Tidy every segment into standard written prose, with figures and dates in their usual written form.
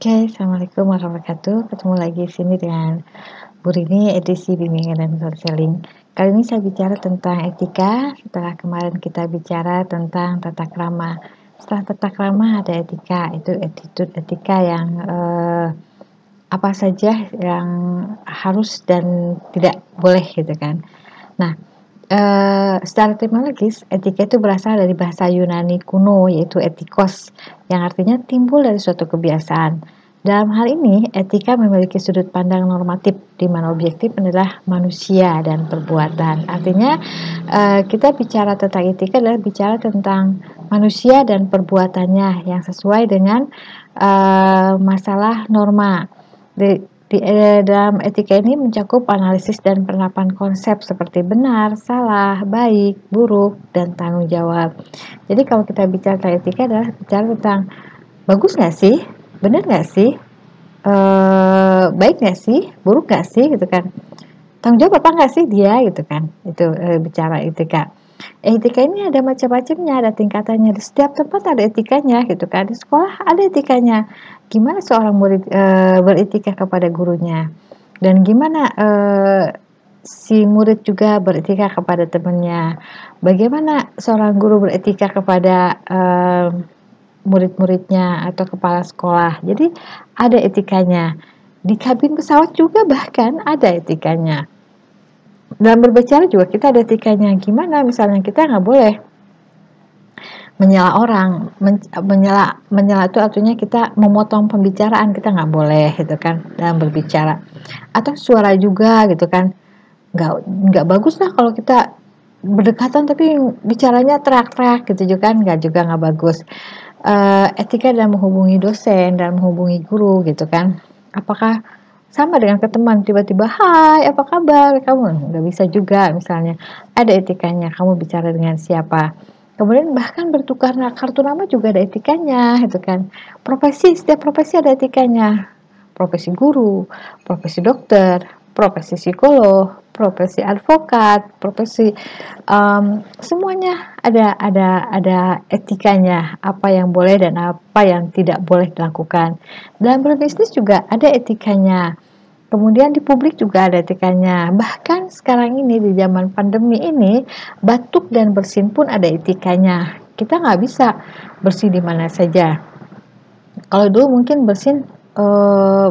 Oke, assalamualaikum warahmatullahi wabarakatuh. Ketemu lagi di sini dengan Bu Rini, edisi bimbingan dan konseling. Kali ini saya bicara tentang etika. Setelah kemarin kita bicara tentang tata krama. Setelah tata krama ada etika, itu attitude etika yang apa saja yang harus dan tidak boleh gitu kan. Nah, secara etimologis, etika itu berasal dari bahasa Yunani kuno, yaitu etikos, yang artinya timbul dari suatu kebiasaan. Dalam hal ini, etika memiliki sudut pandang normatif, di mana objektif adalah manusia dan perbuatan. Artinya, kita bicara tentang etika adalah bicara tentang manusia dan perbuatannya yang sesuai dengan masalah norma. Dalam etika ini mencakup analisis dan penerapan konsep seperti benar, salah, baik, buruk, dan tanggung jawab. Jadi kalau kita bicara tentang etika adalah bicara tentang bagus nggak sih, benar nggak sih, baik nggak sih, buruk nggak sih, gitu kan. Tanggung jawab apa nggak sih dia, gitu kan. Itu bicara etika. Etika ini ada macam-macamnya, ada tingkatannya. Di setiap tempat ada etikanya, gitu kan. Di sekolah ada etikanya. Gimana seorang murid beretika kepada gurunya, dan gimana si murid juga beretika kepada temannya. Bagaimana seorang guru beretika kepada murid-muridnya atau kepala sekolah. Jadi ada etikanya. Di kabin pesawat juga bahkan ada etikanya. Dalam berbicara juga kita ada etikanya. Gimana misalnya kita nggak boleh menyela orang, menyela itu artinya kita memotong pembicaraan, kita nggak boleh gitu kan dalam berbicara. Atau suara juga gitu kan, nggak bagus lah kalau kita berdekatan tapi bicaranya teriak-teriak gitu juga kan, nggak bagus. Etika dalam menghubungi dosen, dalam menghubungi guru gitu kan, apakah sama dengan ke teman tiba-tiba hai apa kabar kamu, nggak bisa juga. Misalnya ada etikanya, kamu bicara dengan siapa. Kemudian bahkan bertukar kartu nama juga ada etikanya gitu kan. Setiap profesi ada etikanya. Profesi guru, profesi dokter, profesi psikolog, profesi advokat, profesi semuanya ada etikanya, apa yang boleh dan apa yang tidak boleh dilakukan. Dalam berbisnis juga ada etikanya. Kemudian di publik juga ada etikanya. Bahkan sekarang ini di zaman pandemi ini, batuk dan bersin pun ada etikanya. Kita nggak bisa bersih di mana saja. Kalau dulu mungkin bersin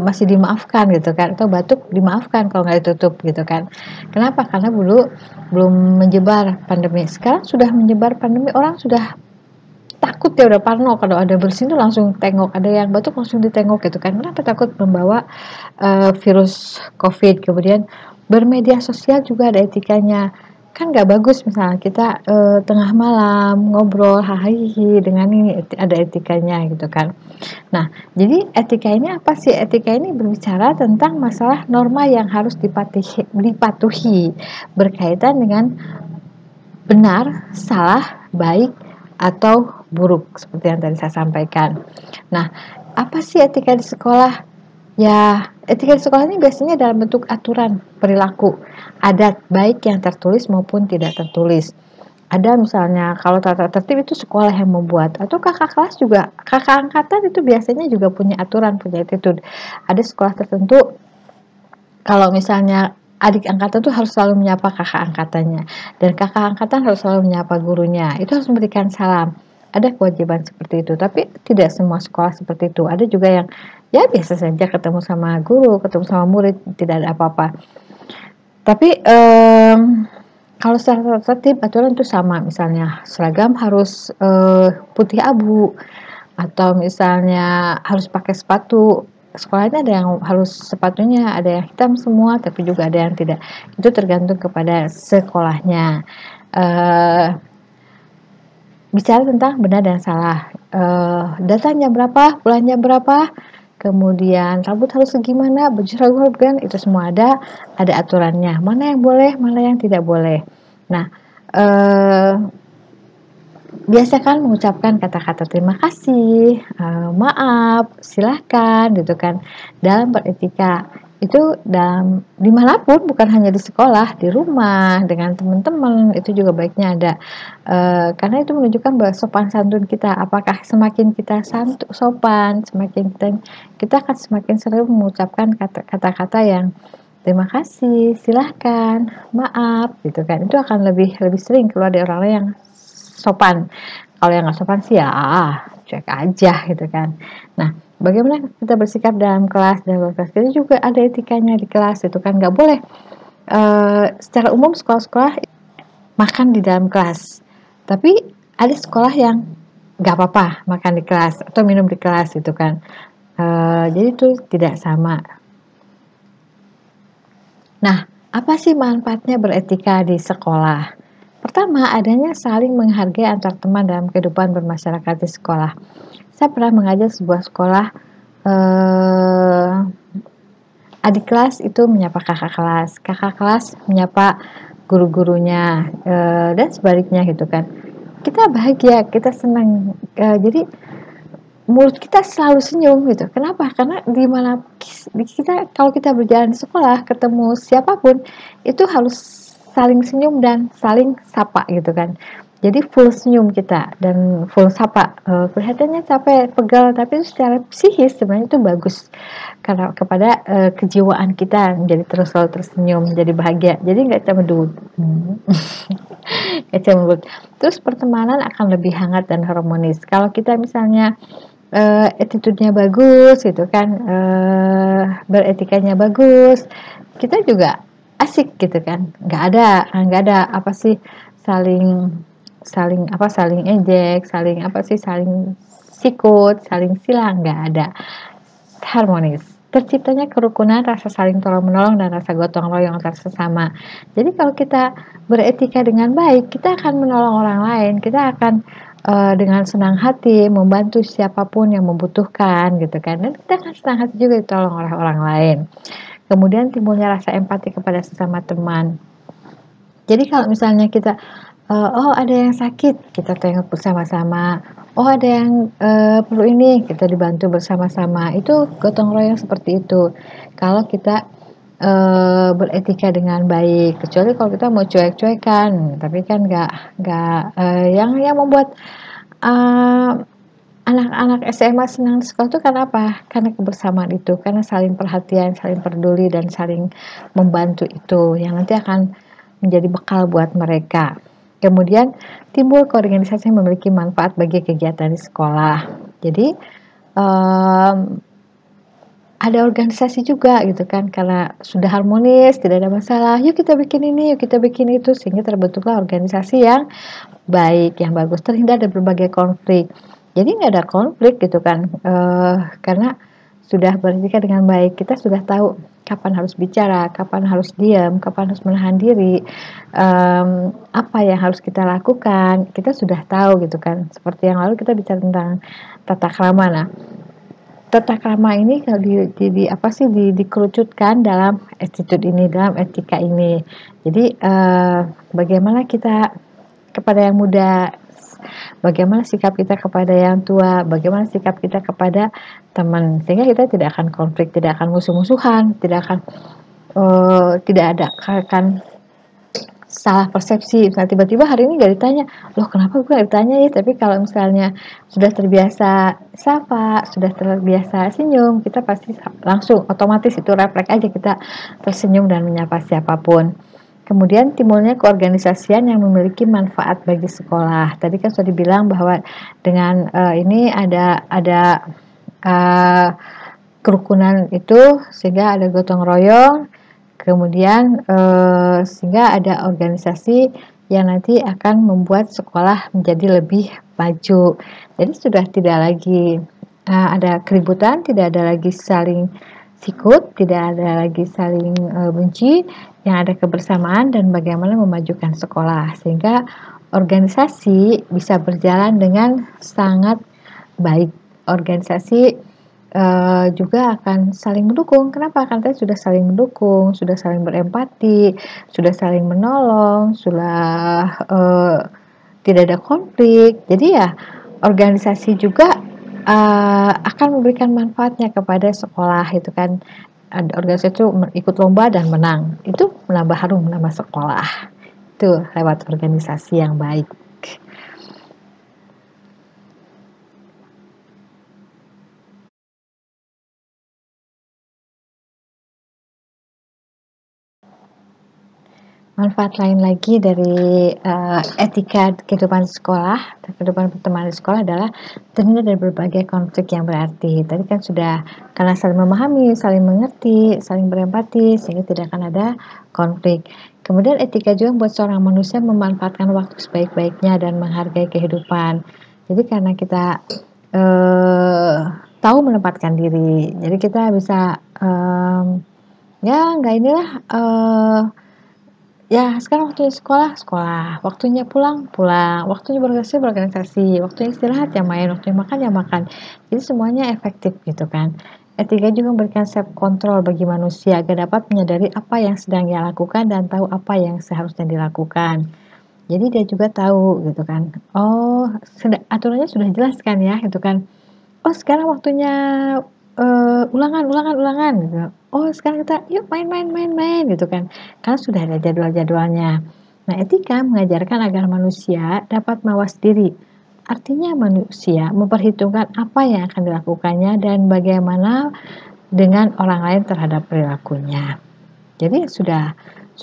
masih dimaafkan gitu kan, atau batuk dimaafkan kalau nggak ditutup gitu kan. Kenapa? Karena dulu belum menyebar pandemi. Sekarang sudah menyebar pandemi, orang sudah takut ya, udah parno kalau ada bersin tuh langsung tengok, ada yang batuk langsung ditengok gitu kan. Kenapa takut membawa virus COVID? Kemudian bermedia sosial juga ada etikanya. Kan nggak bagus misalnya kita tengah malam ngobrol hahihi dengan ini, ada etikanya gitu kan. Nah, jadi etika ini apa sih? Etika ini berbicara tentang masalah norma yang harus dipatuhi berkaitan dengan benar, salah, baik, atau buruk seperti yang tadi saya sampaikan. Nah, apa sih etika di sekolah? Ya, etika di sekolah ini biasanya dalam bentuk aturan perilaku, adat baik yang tertulis maupun tidak tertulis. Ada misalnya kalau tata tertib itu sekolah yang membuat, atau kakak kelas juga, kakak angkatan itu biasanya juga punya aturan, punya attitude. Ada sekolah tertentu kalau misalnya adik angkatan tuh harus selalu menyapa kakak angkatannya, dan kakak angkatan harus selalu menyapa gurunya. Itu harus memberikan salam. Ada kewajiban seperti itu, tapi tidak semua sekolah seperti itu. Ada juga yang ya biasa saja ketemu sama guru, ketemu sama murid, tidak ada apa-apa. Tapi kalau secara tertib aturan itu sama, misalnya seragam harus putih abu, atau misalnya harus pakai sepatu. Sekolahnya ada yang harus sepatunya ada yang hitam semua, tapi juga ada yang tidak. Itu tergantung kepada sekolahnya. Bicara tentang benar dan salah. Datang jam berapa, pulang jam berapa, kemudian rambut harus segimana, baju seragam kan, itu semua ada aturannya. Mana yang boleh, mana yang tidak boleh. Nah, biasakan mengucapkan kata-kata terima kasih, maaf, silahkan gitu kan dalam beretika. Itu dimanapun, bukan hanya di sekolah, di rumah, dengan teman-teman, itu juga baiknya ada. Karena itu menunjukkan bahwa sopan santun kita, apakah semakin kita sopan, semakin kita akan semakin sering mengucapkan kata-kata yang terima kasih, silahkan, maaf, gitu kan. Itu akan lebih sering keluar dari orang lain yang sopan. Kalau yang nggak sopan sih ya cuek aja gitu kan. Nah, bagaimana kita bersikap dalam kelas, kita juga ada etikanya di kelas itu kan, nggak boleh secara umum sekolah-sekolah makan di dalam kelas, tapi ada sekolah yang nggak apa-apa makan di kelas atau minum di kelas gitu kan. Jadi itu tidak sama. Nah, apa sih manfaatnya beretika di sekolah? Pertama, adanya saling menghargai antar teman dalam kehidupan bermasyarakat di sekolah. Saya pernah mengajar sebuah sekolah, adik kelas itu menyapa kakak kelas menyapa guru-gurunya, dan sebaliknya gitu kan. Kita bahagia, kita senang, jadi mulut kita selalu senyum gitu. Kenapa? Karena kita kalau kita berjalan di sekolah ketemu siapapun itu harus saling senyum dan saling sapa gitu kan. Jadi full senyum kita dan full sapa. Kelihatannya capek, pegal, tapi secara psikis sebenarnya itu bagus karena kepada kejiwaan kita menjadi selalu tersenyum, jadi bahagia. Jadi nggak cemberut. Nggak cemberut. Terus pertemanan akan lebih hangat dan harmonis. Kalau kita misalnya attitude-nya bagus gitu kan, beretikanya bagus, kita juga asik gitu kan, nggak ada apa sih saling saling ejek, saling sikut, saling silang, nggak ada, harmonis. Terciptanya kerukunan, rasa saling tolong menolong dan rasa gotong royong antar sesama. Jadi kalau kita beretika dengan baik, kita akan menolong orang lain, kita akan dengan senang hati membantu siapapun yang membutuhkan gitu kan, dan kita akan senang hati juga ditolong oleh orang lain. Kemudian timbulnya rasa empati kepada sesama teman. Jadi kalau misalnya kita oh ada yang sakit, kita tengok bersama-sama. Oh ada yang perlu ini, kita dibantu bersama-sama. Itu gotong royong seperti itu. Kalau kita beretika dengan baik, kecuali kalau kita mau cuek-cuekan, tapi kan nggak yang membuat anak-anak SMA senang di sekolah itu karena apa? Karena kebersamaan itu, karena saling perhatian, saling peduli, dan saling membantu itu, yang nanti akan menjadi bekal buat mereka. Kemudian timbul keorganisasi yang memiliki manfaat bagi kegiatan di sekolah. Jadi ada organisasi juga gitu kan, karena sudah harmonis, tidak ada masalah, yuk kita bikin ini, yuk kita bikin itu, sehingga terbentuklah organisasi yang baik, yang bagus, terhindar dari berbagai konflik. Jadi nggak ada konflik gitu kan, karena sudah beretika dengan baik, kita sudah tahu kapan harus bicara, kapan harus diam, kapan harus menahan diri, apa yang harus kita lakukan, kita sudah tahu gitu kan. Seperti yang lalu kita bicara tentang tata krama. Nah, tata krama ini kalau dikerucutkan dalam attitude ini, dalam etika ini. Jadi bagaimana kita kepada yang muda, bagaimana sikap kita kepada yang tua, bagaimana sikap kita kepada teman, sehingga kita tidak akan konflik, tidak akan musuh-musuhan, tidak akan salah persepsi. Misalnya tiba-tiba hari ini gak ditanya, loh kenapa gue gak ditanya ya, tapi kalau misalnya sudah terbiasa sapa, sudah terbiasa senyum, kita pasti langsung otomatis itu refleks aja, kita tersenyum dan menyapa siapapun. Kemudian timbulnya keorganisasian yang memiliki manfaat bagi sekolah. Tadi kan sudah dibilang bahwa dengan ini ada kerukunan itu, sehingga ada gotong royong. Kemudian sehingga ada organisasi yang nanti akan membuat sekolah menjadi lebih maju. Jadi sudah tidak lagi ada keributan, tidak ada lagi saling sikut, tidak ada lagi saling benci, yang ada kebersamaan dan bagaimana memajukan sekolah, sehingga organisasi bisa berjalan dengan sangat baik. Organisasi juga akan saling mendukung. Kenapa? Karena sudah saling mendukung, sudah saling berempati, sudah saling menolong, sudah tidak ada konflik. Jadi ya organisasi juga akan memberikan manfaatnya kepada sekolah itu kan. ada organisasi itu ikut lomba dan menang, itu menambah harum nama sekolah. Itu lewat organisasi yang baik. Manfaat lain lagi dari etika kehidupan sekolah, kehidupan pertemanan di sekolah adalah terhindar dari berbagai konflik yang berarti. Tadi kan sudah, karena saling memahami, saling mengerti, saling berempati, sehingga tidak akan ada konflik. Kemudian etika juga buat seorang manusia memanfaatkan waktu sebaik-baiknya dan menghargai kehidupan. Jadi karena kita tahu menempatkan diri, jadi kita bisa ya nggak inilah ya sekarang waktunya sekolah, sekolah, waktunya pulang, pulang, waktunya berorganisasi, berorganisasi, waktunya istirahat ya main, waktunya makan ya makan. Jadi semuanya efektif gitu kan. Etika juga memberikan self control bagi manusia agar dapat menyadari apa yang sedang ia lakukan dan tahu apa yang seharusnya dilakukan. Jadi dia juga tahu gitu kan. Oh, aturannya sudah jelas kan ya gitu kan. Oh sekarang waktunya ulangan, ulangan, ulangan gitu. Oh sekarang kita yuk main, main, main, main gitu kan. Karena sudah ada jadwal-jadwalnya. Nah etika mengajarkan agar manusia dapat mawas diri. Artinya manusia memperhitungkan apa yang akan dilakukannya dan bagaimana dengan orang lain terhadap perilakunya. Jadi sudah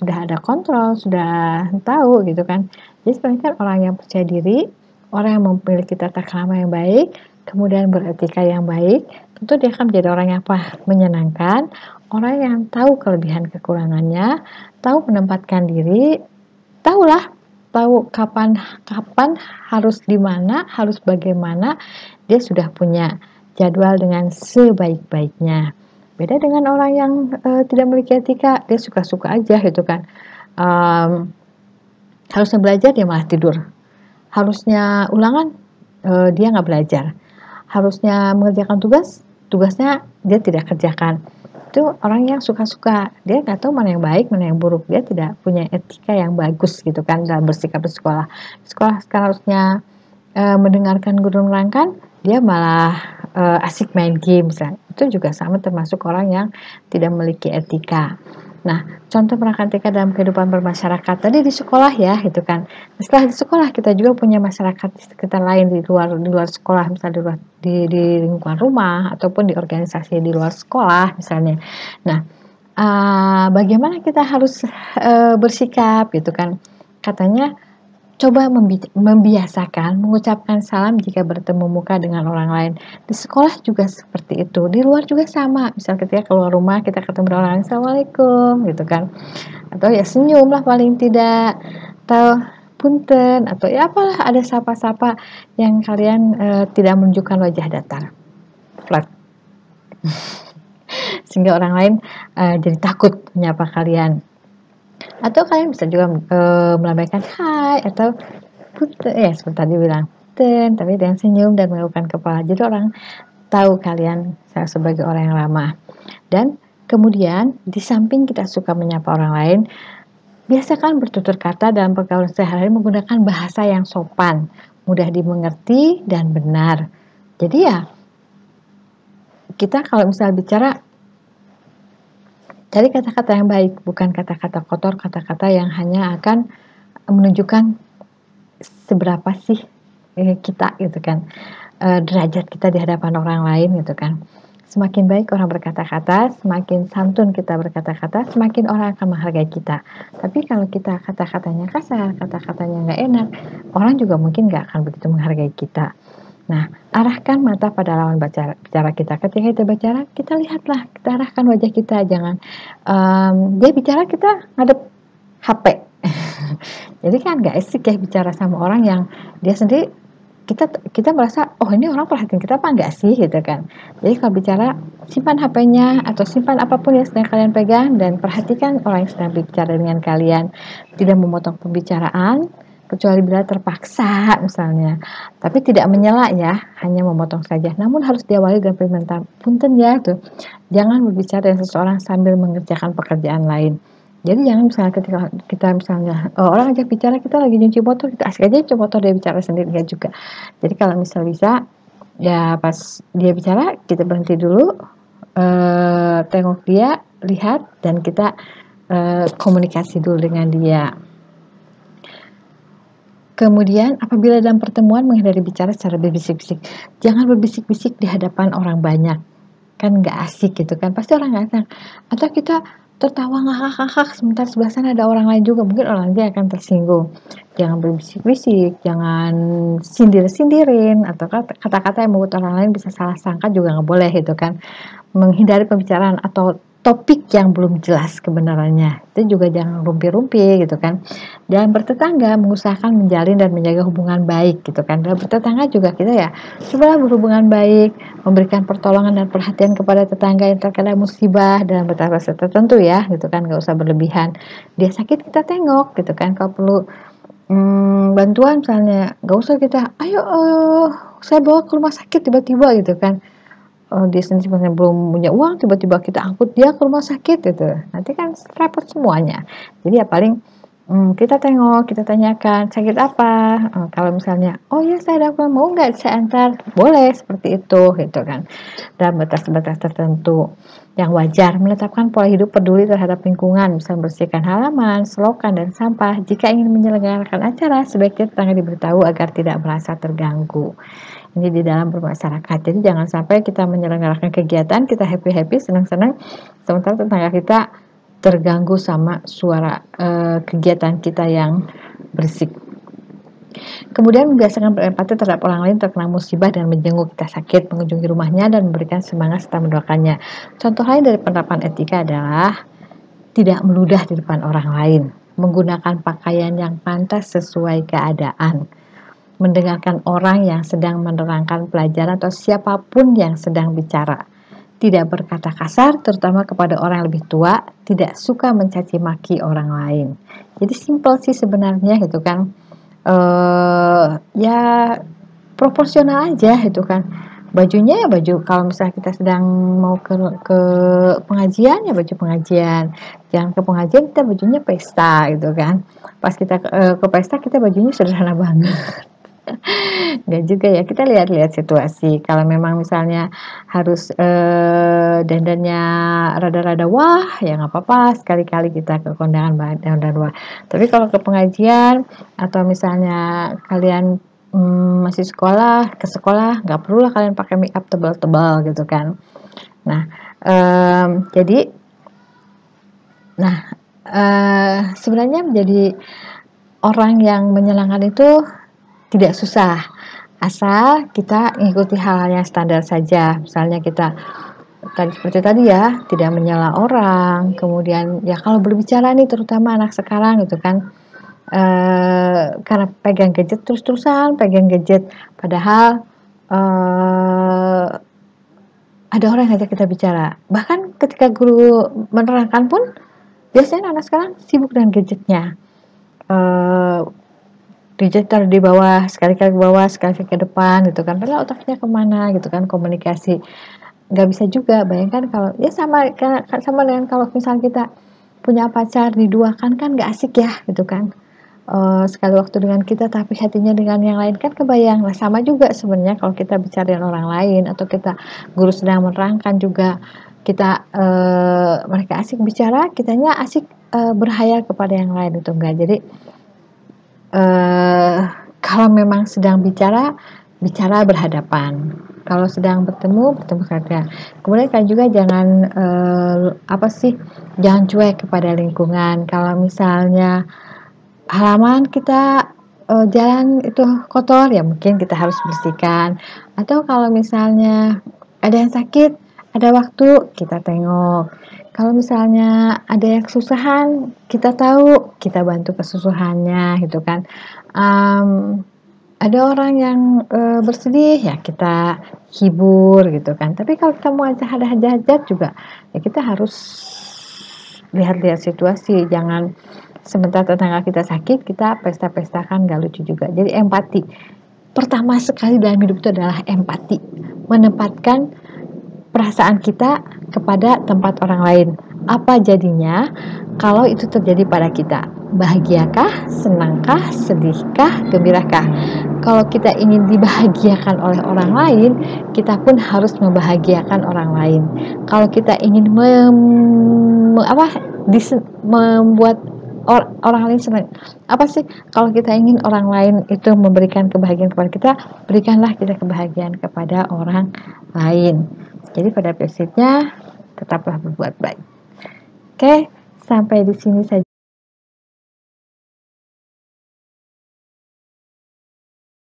ada kontrol, sudah tahu gitu kan. Jadi sebenarnya kan orang yang percaya diri, orang yang memiliki tata krama yang baik, kemudian beretika yang baik, tentu dia akan menjadi orang yang apa? Menyenangkan, orang yang tahu kelebihan kekurangannya, tahu menempatkan diri, tahulah, tahu kapan kapan harus di mana, harus bagaimana, dia sudah punya jadwal dengan sebaik-baiknya. Beda dengan orang yang tidak memiliki etika, dia suka-suka aja gitu kan. Harusnya belajar dia malah tidur. Harusnya ulangan dia nggak belajar. Harusnya mengerjakan tugas, tugasnya dia tidak kerjakan. Itu orang yang suka-suka, dia nggak tahu mana yang baik, mana yang buruk. Dia tidak punya etika yang bagus gitu kan dalam bersikap di sekolah. Sekolah sekarang harusnya mendengarkan guru menerangkan, dia malah asik main game misalnya. Itu juga sama termasuk orang yang tidak memiliki etika. Nah, contoh penekan etika dalam kehidupan bermasyarakat tadi di sekolah ya, gitu kan. Setelah di sekolah kita juga punya masyarakat di sekitar lain di luar sekolah, misalnya di lingkungan rumah ataupun di organisasi di luar sekolah misalnya. Nah, bagaimana kita harus bersikap gitu kan? Katanya coba membiasakan mengucapkan salam jika bertemu muka dengan orang lain. Di sekolah juga seperti itu, di luar juga sama. Misal ketika keluar rumah kita ketemu dengan orang, assalamualaikum gitu kan. Atau ya senyum lah paling tidak. Atau punten atau ya apalah ada sapa-sapa yang kalian tidak menunjukkan wajah datar. Flat. Sehingga orang lain jadi takut menyapa kalian. Atau kalian bisa juga melambaikan hai atau punten, ya seperti tadi bilang punten, tapi dengan senyum dan menganggukkan kepala. Jadi orang tahu kalian sebagai orang yang ramah. Dan kemudian di samping kita suka menyapa orang lain, biasakan bertutur kata dalam pergaulan sehari-hari menggunakan bahasa yang sopan, mudah dimengerti dan benar. Jadi ya kita kalau misalnya bicara cari kata-kata yang baik, bukan kata-kata kotor, kata-kata yang hanya akan menunjukkan seberapa sih kita gitu kan, derajat kita di hadapan orang lain gitu kan. Semakin baik orang berkata-kata, semakin santun kita berkata-kata, semakin orang akan menghargai kita. Tapi kalau kita kata-katanya kasar, kata-katanya nggak enak, orang juga mungkin nggak akan begitu menghargai kita. Nah, arahkan mata pada lawan bicara kita. Ketika kita bicara, kita lihatlah, kita arahkan wajah kita, jangan dia bicara kita ngadep HP. Jadi kan nggak asik ya bicara sama orang yang dia sendiri, kita merasa oh ini orang perhatian kita apa enggak sih gitu kan. Jadi kalau bicara simpan HP-nya atau simpan apapun yang sedang kalian pegang dan perhatikan orang yang sedang bicara dengan kalian, tidak memotong pembicaraan kecuali bila terpaksa misalnya, tapi tidak menyela ya, hanya memotong saja. Namun harus diawali dengan permintaan punten ya tuh, jangan berbicara dengan seseorang sambil mengerjakan pekerjaan lain. Jadi jangan misalnya ketika kita misalnya orang ajak bicara, kita lagi nyuci motor, kita asik aja nyuci motor, dia bicara sendiri ya juga. Jadi kalau misal bisa ya pas dia bicara kita berhenti dulu, tengok dia, lihat, dan kita komunikasi dulu dengan dia. Kemudian apabila dalam pertemuan menghindari bicara secara berbisik-bisik. Jangan berbisik-bisik di hadapan orang banyak. Kan nggak asik gitu kan. Pasti orang nggak asik. Atau kita tertawa ngakak-ngakak sementara sebelah sana ada orang lain juga. Mungkin orang lain akan tersinggung. Jangan berbisik-bisik, jangan sindir-sindirin, atau kata-kata yang membuat orang lain bisa salah sangka juga nggak boleh gitu kan. Menghindari pembicaraan atau topik yang belum jelas kebenarannya, itu juga jangan rumpi-rumpi gitu kan. Dalam bertetangga mengusahakan menjalin dan menjaga hubungan baik gitu kan. Dalam bertetangga juga kita ya cobalah berhubungan baik, memberikan pertolongan dan perhatian kepada tetangga yang terkena musibah dalam batas tertentu ya gitu kan, nggak usah berlebihan. Dia sakit kita tengok gitu kan, kalau perlu bantuan misalnya, nggak usah kita ayo saya bawa ke rumah sakit tiba-tiba gitu kan. Dia sendiri sebenarnya belum punya uang, tiba-tiba kita angkut dia ke rumah sakit gitu, nanti kan repot semuanya. Jadi ya paling kita tengok, kita tanyakan sakit apa. Kalau misalnya oh ya saya dapat, mau nggak saya antar, boleh seperti itu gitu kan, dalam batas-batas tertentu yang wajar. Menetapkan pola hidup peduli terhadap lingkungan, misalnya bersihkan halaman, selokan, dan sampah. Jika ingin menyelenggarakan acara, sebaiknya tetangga diberitahu agar tidak merasa terganggu. Ini di dalam bermasyarakat. Jadi jangan sampai kita menyelenggarakan kegiatan, kita happy-happy, senang-senang, sementara tetangga kita terganggu sama suara kegiatan kita yang berisik. Kemudian membiasakan berempati terhadap orang lain terkena musibah dan menjenguk kita sakit, mengunjungi rumahnya dan memberikan semangat serta mendoakannya. Contoh lain dari penerapan etika adalah tidak meludah di depan orang lain, menggunakan pakaian yang pantas sesuai keadaan, mendengarkan orang yang sedang menerangkan pelajaran atau siapapun yang sedang bicara, tidak berkata kasar terutama kepada orang yang lebih tua, tidak suka mencaci maki orang lain. Jadi simple sih sebenarnya gitu kan, ya proporsional aja gitu kan. Bajunya ya baju, kalau misalnya kita sedang mau ke pengajian ya baju pengajian, jangan ke pengajian kita bajunya pesta gitu kan. Pas kita ke pesta kita bajunya sederhana banget. Nggak juga ya, kita lihat-lihat situasi. Kalau memang misalnya harus dandannya rada-rada wah, ya nggak apa-apa, sekali-kali kita ke kondangan dandan wah. Tapi kalau ke pengajian atau misalnya kalian masih sekolah, ke sekolah, nggak perlu lah kalian pakai make up tebal-tebal gitu kan. Nah, jadi, sebenarnya menjadi orang yang menyenangkan itu tidak susah, asal kita mengikuti hal yang standar saja. Misalnya kita seperti tadi ya, tidak menyela orang. Kemudian ya kalau berbicara nih, terutama anak sekarang gitu kan, karena pegang gadget terus-terusan, pegang gadget. Padahal ada orang yang ngajak kita bicara. Bahkan ketika guru menerangkan pun, biasanya anak sekarang sibuk dengan gadgetnya. Gadget taruh di bawah, sekali-kali ke bawah, sekali-kali ke depan gitu kan. Padahal otaknya kemana gitu kan, komunikasi. Nggak bisa juga. Bayangkan kalau, ya sama dengan kalau misalnya kita punya pacar diduakan kan nggak asik ya gitu kan. Sekali waktu dengan kita tapi hatinya dengan yang lain kan kebayang. Nah sama juga sebenarnya kalau kita bicara dengan orang lain, atau kita guru sedang menerangkan juga, kita mereka asik bicara, kitanya asik berhayal kepada yang lain, itu enggak. Jadi kalau memang sedang bicara berhadapan. Kalau sedang bertemu saja. Kemudian kan juga jangan jangan cuek kepada lingkungan. Kalau misalnya halaman kita jalan itu kotor, ya mungkin kita harus bersihkan. Atau kalau misalnya ada yang sakit, ada waktu kita tengok. Kalau misalnya ada yang kesusahan, kita tahu, kita bantu kesusahannya gitu kan. Ada orang yang bersedih, ya kita hibur gitu kan. Tapi kalau kita mau hajat juga, ya kita harus lihat-lihat situasi. Jangan sementara tetangga kita sakit, kita pesta-pestakan, gak lucu juga. Jadi empati. Pertama sekali dalam hidup itu adalah empati. Menempatkan perasaan kita kepada tempat orang lain. Apa jadinya kalau itu terjadi pada kita? Bahagiakah, senangkah, sedihkah, gembirakkah? kalau kita ingin dibahagiakan oleh orang lain, kita pun harus membahagiakan orang lain. Kalau kita ingin membuat orang lain senang, apa sih? Kalau kita ingin orang lain itu memberikan kebahagiaan kepada kita, berikanlah kita kebahagiaan kepada orang lain. Jadi pada prinsipnya tetaplah berbuat baik. Oke, sampai di sini saja.